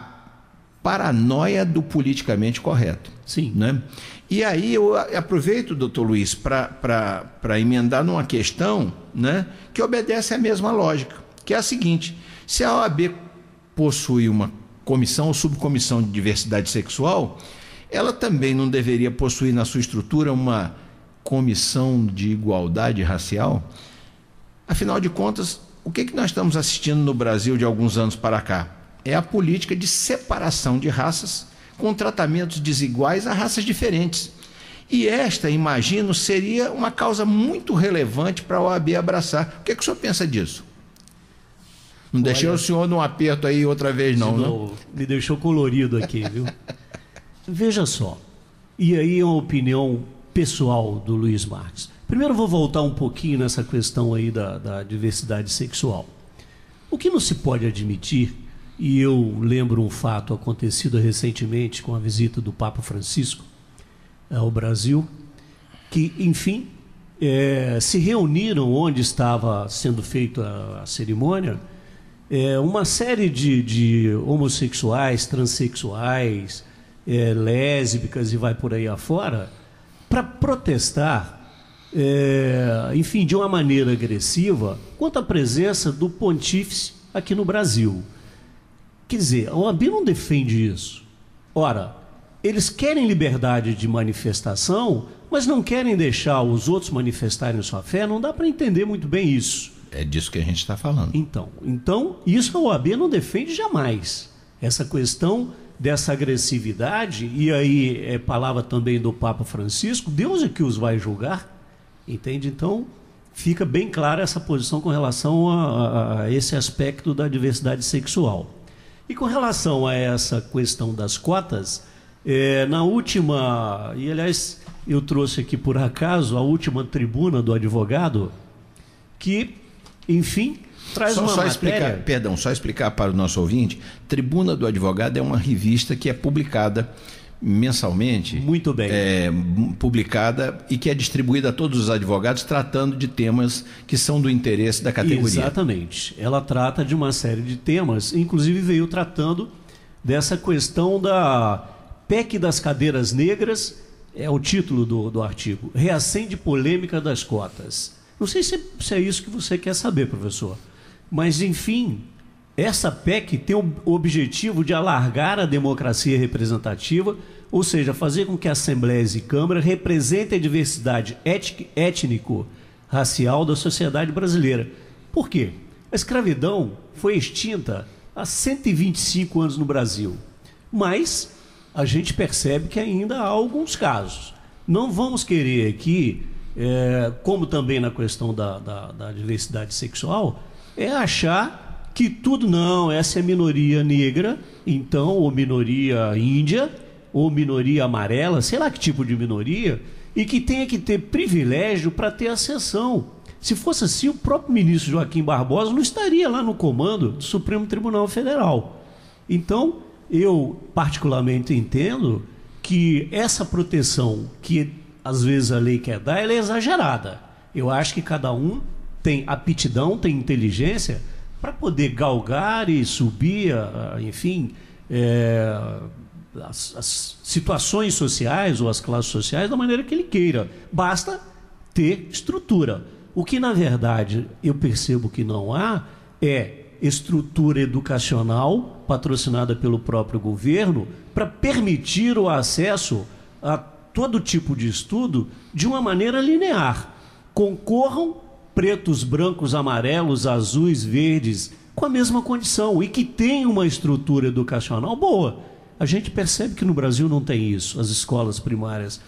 paranoia do politicamente correto. Sim. Né? E aí eu aproveito, doutor Luiz, para emendar numa questão, né, que obedece à mesma lógica, que é a seguinte: se a OAB possui uma comissão ou subcomissão de diversidade sexual, ela também não deveria possuir na sua estrutura uma comissão de igualdade racial? Afinal de contas, o que nós estamos assistindo no Brasil de alguns anos para cá? É a política de separação de raças com tratamentos desiguais a raças diferentes. E esta, imagino, seria uma causa muito relevante para a OAB abraçar. O que o senhor pensa disso? Não deixei o senhor num aperto aí outra vez, não, né? Me deixou colorido aqui, viu? Veja só, e aí é uma opinião pessoal do Luiz Marques. Primeiro vou voltar um pouquinho nessa questão aí da diversidade sexual. O que não se pode admitir, e eu lembro um fato acontecido recentemente com a visita do Papa Francisco ao Brasil, que, enfim, se reuniram onde estava sendo feita a cerimônia, uma série de homossexuais, transexuais, lésbicas e vai por aí afora, para protestar, enfim, de uma maneira agressiva, quanto à presença do pontífice aqui no Brasil. Quer dizer, a OAB não defende isso. Ora, eles querem liberdade de manifestação, mas não querem deixar os outros manifestarem sua fé. Não dá para entender muito bem isso. É disso que a gente está falando. Então, isso a OAB não defende jamais. Essa questão dessa agressividade, e aí é palavra também do Papa Francisco, Deus é que os vai julgar, entende? Então, fica bem clara essa posição com relação a esse aspecto da diversidade sexual. E com relação a essa questão das cotas, na última, e aliás eu trouxe aqui por acaso a última tribuna do advogado, que, enfim, traz uma matéria... Só explicar para o nosso ouvinte, Tribuna do Advogado é uma revista que é publicada mensalmente. Muito bem. Publicada e que é distribuída a todos os advogados, tratando de temas que são do interesse da categoria. Exatamente. Ela trata de uma série de temas, inclusive veio tratando dessa questão da PEC das cadeiras negras, é o título do artigo, reacende polêmica das cotas. Não sei se é isso que você quer saber, professor, mas, enfim, essa PEC tem o objetivo de alargar a democracia representativa, ou seja, fazer com que assembleias e câmaras representem a diversidade étnico-racial da sociedade brasileira. Por quê? A escravidão foi extinta há 125 anos no Brasil, mas a gente percebe que ainda há alguns casos. Não vamos querer aqui, como também na questão da diversidade sexual, achar que tudo não, essa é minoria negra, então, ou minoria índia, ou minoria amarela, sei lá que tipo de minoria, e que tenha que ter privilégio para ter ascensão. Se fosse assim, o próprio ministro Joaquim Barbosa não estaria lá no comando do Supremo Tribunal Federal. Então, eu particularmente entendo que essa proteção que às vezes a lei quer dar, ela é exagerada. Eu acho que cada um tem aptidão, tem inteligência para poder galgar e subir, enfim, as situações sociais ou as classes sociais da maneira que ele queira. Basta ter estrutura. O que, na verdade, eu percebo que não há é estrutura educacional patrocinada pelo próprio governo para permitir o acesso a todo tipo de estudo de uma maneira linear. Concorram pretos, brancos, amarelos, azuis, verdes, com a mesma condição e que tem uma estrutura educacional boa. A gente percebe que no Brasil não tem isso. As escolas primárias,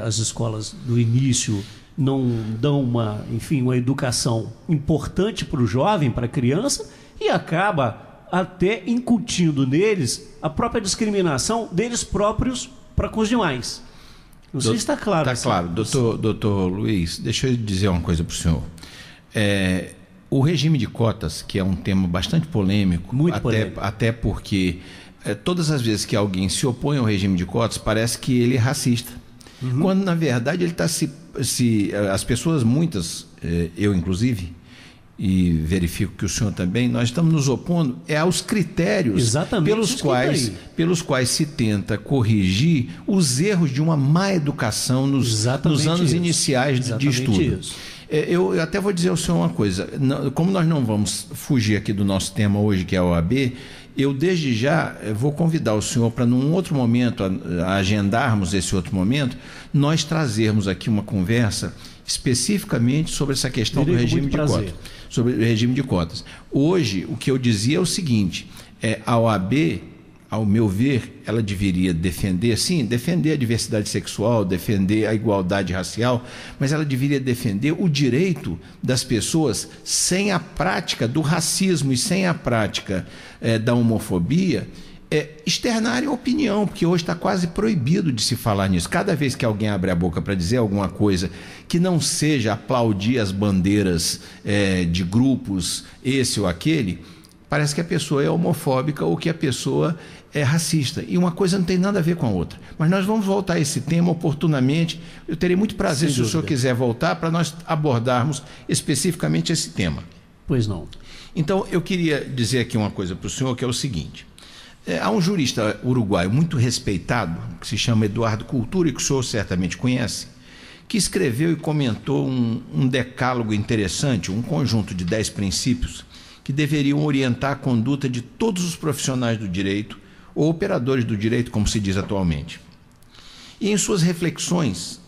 as escolas do início não dão uma educação importante para o jovem, para a criança, e acaba até incutindo neles a própria discriminação deles próprios para com os demais. Não sei se está claro. Está claro. Doutor Luiz, deixa eu dizer uma coisa para o senhor. O regime de cotas, que é um tema bastante polêmico, até porque todas as vezes que alguém se opõe ao regime de cotas, parece que ele é racista. Quando, na verdade, ele está as pessoas, muitas, eu inclusive, e verifico que o senhor também, nós estamos nos opondo aos critérios pelos quais se tenta corrigir os erros de uma má educação nos anos iniciais de estudo. Eu até vou dizer ao senhor uma coisa, como nós não vamos fugir aqui do nosso tema hoje, que é a OAB, eu desde já vou convidar o senhor para num outro momento, agendarmos esse outro momento, nós trazermos aqui uma conversa especificamente sobre essa questão do regime de cotas. Sobre o regime de cotas. Hoje, o que eu dizia é o seguinte, a OAB, ao meu ver, ela deveria defender a diversidade sexual, defender a igualdade racial, mas ela deveria defender o direito das pessoas sem a prática do racismo e sem a prática da homofobia, externarem opinião, porque hoje está quase proibido de se falar nisso. Cada vez que alguém abre a boca para dizer alguma coisa que não seja aplaudir as bandeiras de grupos, esse ou aquele, parece que a pessoa é homofóbica ou que a pessoa é racista. E uma coisa não tem nada a ver com a outra. Mas nós vamos voltar a esse tema oportunamente. Eu terei muito prazer, se o senhor quiser voltar, para nós abordarmos especificamente esse tema. Pois não. Então, eu queria dizer aqui uma coisa para o senhor, que é o seguinte. Há um jurista uruguaio muito respeitado, que se chama Eduardo Cultura, e que o senhor certamente conhece, que escreveu e comentou um decálogo interessante, um conjunto de 10 princípios que deveriam orientar a conduta de todos os profissionais do direito, ou operadores do direito, como se diz atualmente. E em suas reflexões,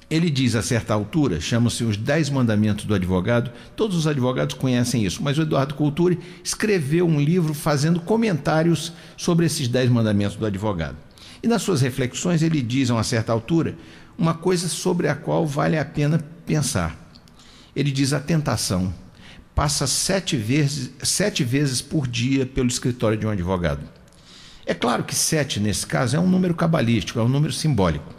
ele diz a certa altura, chama-se os 10 mandamentos do advogado, todos os advogados conhecem isso, mas o Eduardo Cultura escreveu um livro fazendo comentários sobre esses 10 mandamentos do advogado. E nas suas reflexões ele diz a uma certa altura uma coisa sobre a qual vale a pena pensar. Ele diz: a tentação passa 7 vezes por dia pelo escritório de um advogado. É claro que 7, nesse caso, é um número cabalístico, é um número simbólico.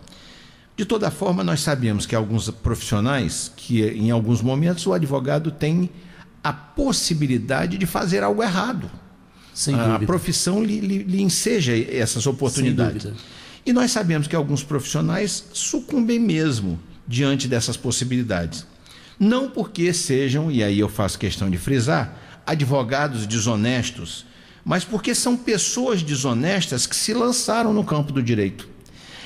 De toda forma, nós sabemos que alguns profissionais, que em alguns momentos o advogado tem a possibilidade de fazer algo errado. Sem dúvida. A profissão lhe enseja essas oportunidades. Sem dúvida. E nós sabemos que alguns profissionais sucumbem mesmo diante dessas possibilidades. Não porque sejam, e aí eu faço questão de frisar, advogados desonestos, mas porque são pessoas desonestas que se lançaram no campo do direito.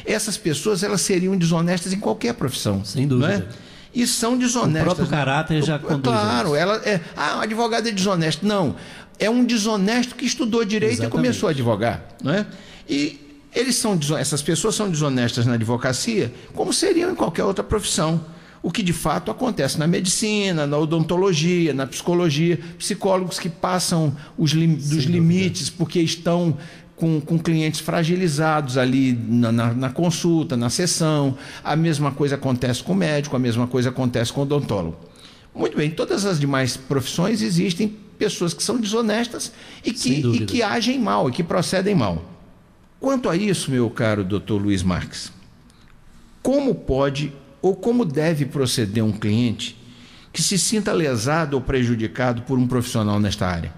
Essas pessoas, elas seriam desonestas em qualquer profissão. Sem dúvida. Não é? E são desonestas. O próprio caráter já conduz. Claro, um advogado é desonesto. Não, é um desonesto que estudou direito. Exatamente. E começou a advogar. Não é? E essas pessoas são desonestas na advocacia, como seriam em qualquer outra profissão. O que de fato acontece na medicina, na odontologia, na psicologia, psicólogos que passam dos limites porque estão com clientes fragilizados ali na consulta, na sessão. A mesma coisa acontece com o médico, a mesma coisa acontece com o odontólogo. Muito bem, em todas as demais profissões existem pessoas que são desonestas e que agem mal, e que procedem mal. Quanto a isso, meu caro doutor Luiz Marques, como pode ou como deve proceder um cliente que se sinta lesado ou prejudicado por um profissional nesta área,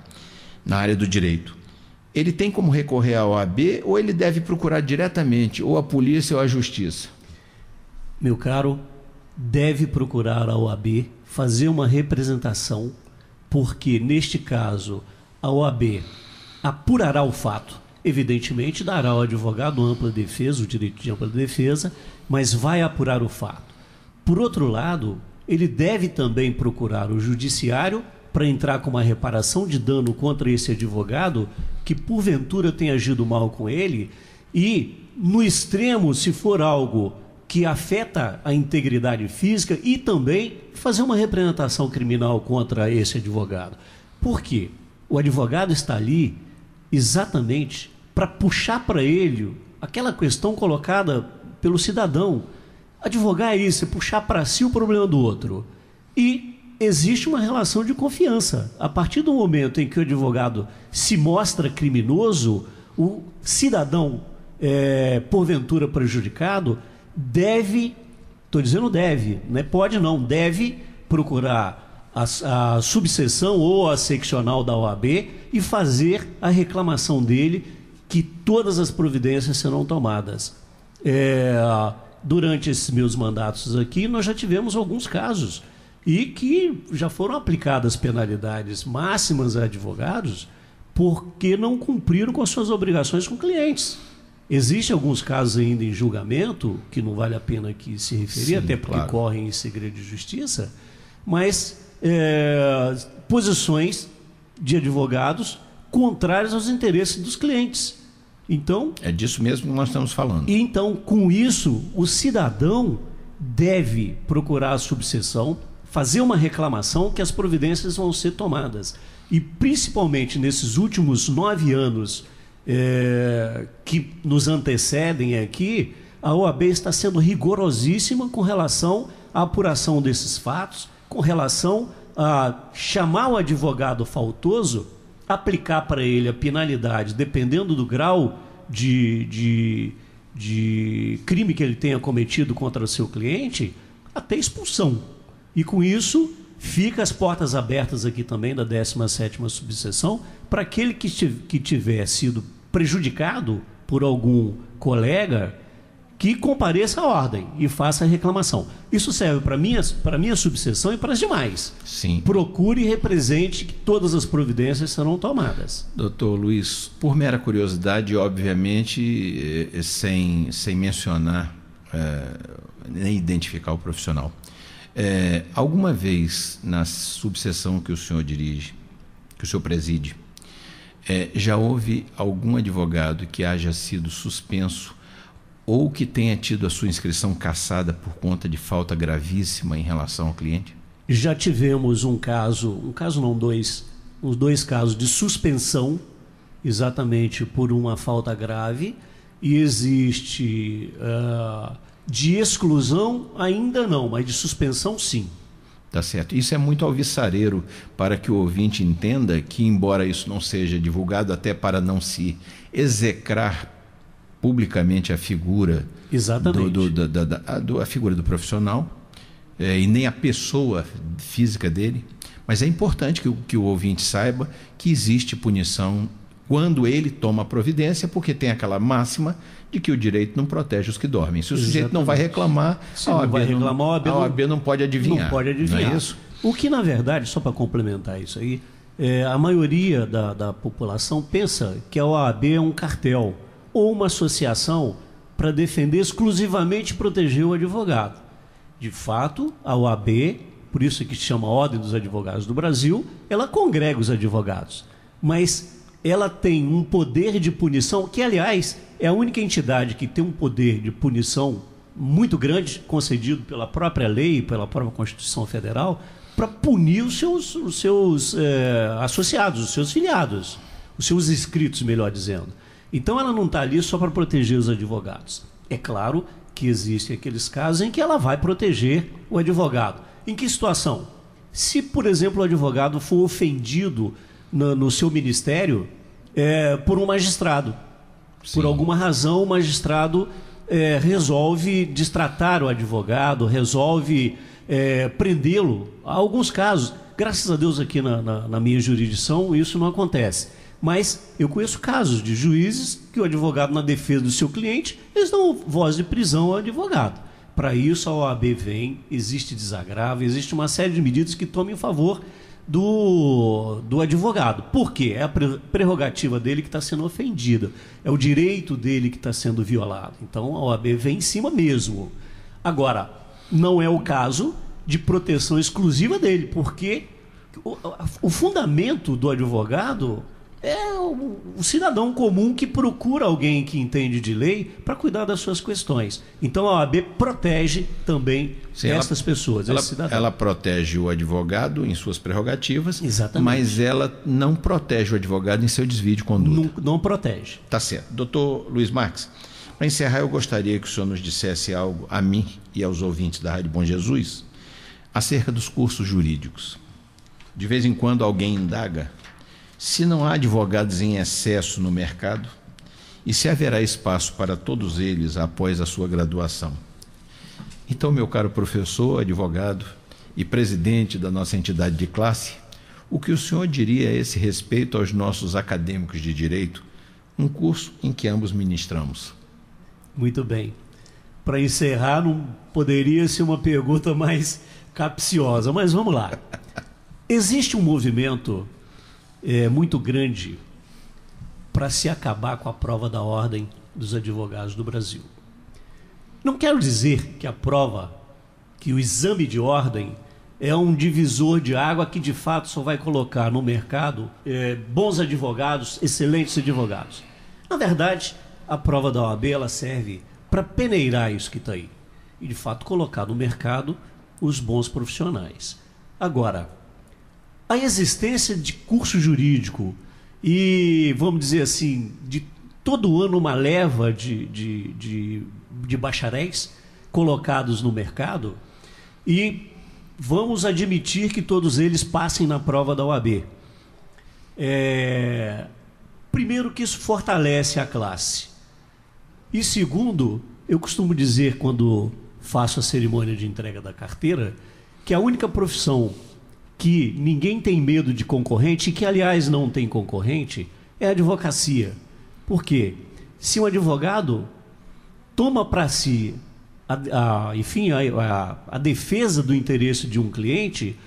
na área do direito? Ele tem como recorrer à OAB ou ele deve procurar diretamente ou a polícia ou a justiça? Meu caro, deve procurar a OAB, fazer uma representação, porque neste caso a OAB apurará o fato, evidentemente dará ao advogado ampla defesa, o direito de ampla defesa, mas vai apurar o fato. Por outro lado, ele deve também procurar o judiciário para entrar com uma reparação de dano contra esse advogado que porventura tenha agido mal com ele e, no extremo, se for algo que afeta a integridade física, e também fazer uma representação criminal contra esse advogado. Por quê? O advogado está ali exatamente para puxar para ele aquela questão colocada pelo cidadão. Advogar é isso, é puxar para si o problema do outro. E existe uma relação de confiança. A partir do momento em que o advogado se mostra criminoso, o cidadão, porventura prejudicado, deve, estou dizendo deve, não é pode não, deve procurar a subseção ou a seccional da OAB e fazer a reclamação dele, que todas as providências serão tomadas. Durante esses meus mandatos aqui, nós já tivemos alguns casos e que já foram aplicadas penalidades máximas a advogados porque não cumpriram com as suas obrigações com clientes. Existem alguns casos ainda em julgamento, que não vale a pena aqui se referir, sim, até porque correm em segredo de justiça, mas posições de advogados contrárias aos interesses dos clientes. Então, é disso mesmo que nós estamos falando. Então, com isso, o cidadão deve procurar a subseção, fazer uma reclamação que as providências vão ser tomadas. E principalmente nesses últimos 9 anos que nos antecedem aqui, a OAB está sendo rigorosíssima com relação à apuração desses fatos, com relação a chamar o advogado faltoso, aplicar para ele a penalidade, dependendo do grau de crime que ele tenha cometido contra o seu cliente, até expulsão. E com isso, fica as portas abertas aqui também da 17ª subseção para aquele que tiver sido prejudicado por algum colega que compareça à ordem e faça a reclamação. Isso serve para minha subseção e para as demais. Sim. Procure e represente que todas as providências serão tomadas. Doutor Luiz, por mera curiosidade, obviamente, sem mencionar, nem identificar o profissional, alguma vez na subseção que o senhor dirige, que o senhor preside, já houve algum advogado que haja sido suspenso ou que tenha tido a sua inscrição cassada por conta de falta gravíssima em relação ao cliente? Já tivemos uns dois casos de suspensão, exatamente por uma falta grave, e existe de exclusão ainda não, mas de suspensão sim. Tá certo. Isso é muito alvissareiro para que o ouvinte entenda que, embora isso não seja divulgado, até para não se execrar publicamente a figura, a figura do profissional, e nem a pessoa física dele, mas é importante que o ouvinte saiba que existe punição quando ele toma providência, porque tem aquela máxima de que o direito não protege os que dormem. Se o sujeito não vai reclamar, a OAB não pode adivinhar. Não pode adivinhar. Não é isso? O que, na verdade, só para complementar isso aí, a maioria da população pensa que a OAB é um cartel ou uma associação para defender exclusivamente e proteger o advogado. De fato, a OAB, por isso que se chama Ordem dos Advogados do Brasil, ela congrega os advogados. Mas ela tem um poder de punição, que, aliás, é a única entidade que tem um poder de punição muito grande, concedido pela própria lei, pela própria Constituição Federal, para punir os seus associados, os seus filiados, os seus inscritos, melhor dizendo. Então, ela não está ali só para proteger os advogados. É claro que existem aqueles casos em que ela vai proteger o advogado. Em que situação? Se, por exemplo, o advogado for ofendido no seu ministério por um magistrado. Sim. Por alguma razão, o magistrado resolve destratar o advogado, resolve prendê-lo. Há alguns casos, graças a Deus aqui na minha jurisdição, isso não acontece. Mas eu conheço casos de juízes que o advogado, na defesa do seu cliente, eles dão voz de prisão ao advogado. Para isso, a OAB vem, existe desagravo, existe uma série de medidas que tomam em favor do advogado. Por quê? É a prerrogativa dele que está sendo ofendida. É o direito dele que está sendo violado. Então, a OAB vem em cima mesmo. Agora, não é o caso de proteção exclusiva dele, porque o fundamento do advogado é o cidadão comum que procura alguém que entende de lei para cuidar das suas questões. Então a OAB protege também essas pessoas, esses cidadãos. Ela protege o advogado em suas prerrogativas, exatamente, mas ela não protege o advogado em seu desvio de conduta. Não protege. Tá certo. Doutor Luiz Marques, para encerrar, eu gostaria que o senhor nos dissesse algo a mim e aos ouvintes da Rádio Bom Jesus acerca dos cursos jurídicos. De vez em quando alguém indaga se não há advogados em excesso no mercado e se haverá espaço para todos eles após a sua graduação. Então, meu caro professor, advogado e presidente da nossa entidade de classe, o que o senhor diria a esse respeito aos nossos acadêmicos de direito, um curso em que ambos ministramos? Muito bem. Para encerrar, não poderia ser uma pergunta mais capciosa, mas vamos lá. Existe um movimento muito grande para se acabar com a prova da ordem dos advogados do Brasil. Não quero dizer que a prova, que o exame de ordem é um divisor de água que de fato só vai colocar no mercado bons advogados, excelentes advogados. Na verdade, a prova da OAB ela serve para peneirar isso que está aí e de fato colocar no mercado os bons profissionais. Agora, a existência de curso jurídico e, vamos dizer assim, de todo ano uma leva de bacharéis colocados no mercado e vamos admitir que todos eles passem na prova da OAB. Primeiro que isso fortalece a classe. E segundo, eu costumo dizer quando faço a cerimônia de entrega da carteira que a única profissão que ninguém tem medo de concorrente, e que, aliás, não tem concorrente, é a advocacia. Por quê? Se um advogado toma para si a defesa do interesse de um cliente,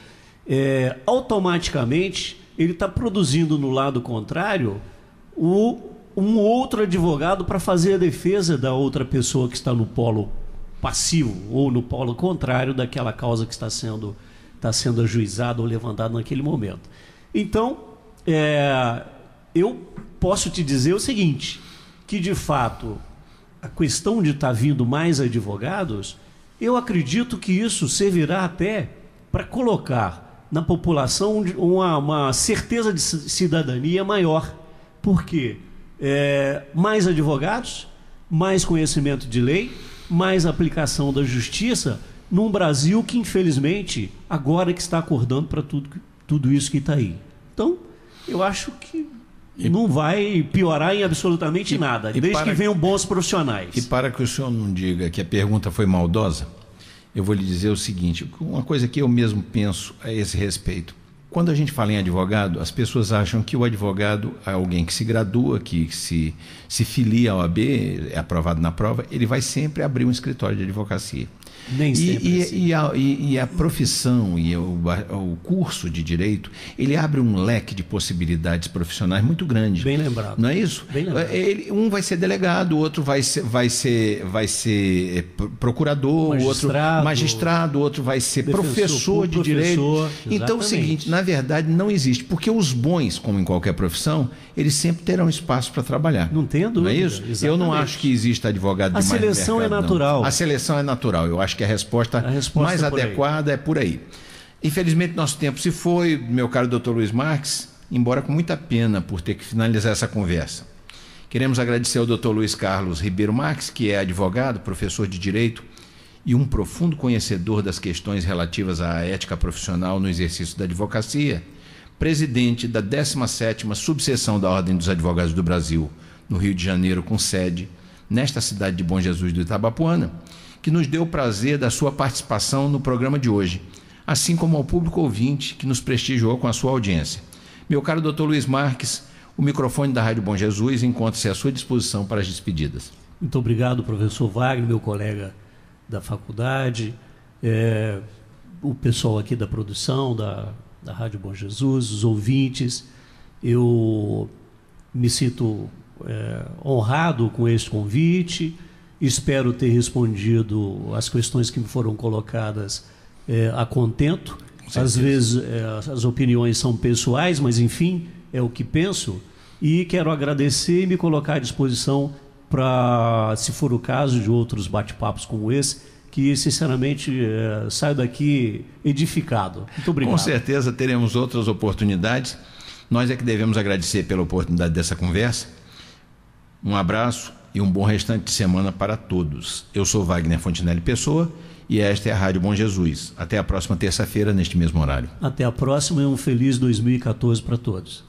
automaticamente ele está produzindo no lado contrário um outro advogado para fazer a defesa da outra pessoa que está no polo passivo ou no polo contrário daquela causa que está sendo ajuizado ou levantado naquele momento. Então, eu posso te dizer o seguinte, que de fato a questão de estar vindo mais advogados, eu acredito que isso servirá até para colocar na população uma certeza de cidadania maior. Por quê? Mais advogados, mais conhecimento de lei, mais aplicação da justiça, num Brasil que, infelizmente, agora que está acordando para tudo isso que está aí. Então, eu acho que não vai piorar em absolutamente nada, desde que venham bons profissionais. E para que o senhor não diga que a pergunta foi maldosa, eu vou lhe dizer o seguinte, uma coisa que eu mesmo penso a esse respeito. Quando a gente fala em advogado, as pessoas acham que o advogado é alguém que se gradua, que se filia à OAB, é aprovado na prova, ele vai sempre abrir um escritório de advocacia. Nem sempre assim. E a profissão e o curso de direito, ele abre um leque de possibilidades profissionais muito grande. Bem lembrado. Não é isso? Bem lembrado. Um vai ser delegado, o outro vai ser procurador, o outro magistrado, o outro vai ser professor de direito. Então é o seguinte, na verdade não existe, porque os bons, como em qualquer profissão, eles sempre terão espaço para trabalhar. Não tem dúvida. Não é isso? Exatamente. Eu não acho que exista advogado demais no mercado. A seleção é natural. A seleção é natural. Eu acho que a resposta mais adequada é por aí. Infelizmente, nosso tempo se foi, meu caro doutor Luiz Marques, embora com muita pena por ter que finalizar essa conversa. Queremos agradecer ao doutor Luiz Carlos Ribeiro Marques, que é advogado, professor de Direito e um profundo conhecedor das questões relativas à ética profissional no exercício da advocacia, presidente da 17ª Subseção da Ordem dos Advogados do Brasil, no Rio de Janeiro, com sede nesta cidade de Bom Jesus do Itabapuana, que nos deu o prazer da sua participação no programa de hoje, assim como ao público ouvinte que nos prestigiou com a sua audiência. Meu caro doutor Luiz Marques, o microfone da Rádio Bom Jesus encontra-se à sua disposição para as despedidas. Muito obrigado, professor Wagner, meu colega da faculdade, o pessoal aqui da produção, da Rádio Bom Jesus, os ouvintes. Eu me sinto honrado com este convite. Espero ter respondido as questões que me foram colocadas a contento Às vezes as opiniões são pessoais, mas enfim, é o que penso. E quero agradecer e me colocar à disposição para, se for o caso, de outros bate-papos como esse, que sinceramente saio daqui edificado. Muito obrigado. Com certeza teremos outras oportunidades. Nós é que devemos agradecer pela oportunidade dessa conversa. Um abraço e um bom restante de semana para todos. Eu sou Wagner Fontinelli Pessoa e esta é a Rádio Bom Jesus. Até a próxima terça-feira, neste mesmo horário. Até a próxima e um feliz 2014 para todos.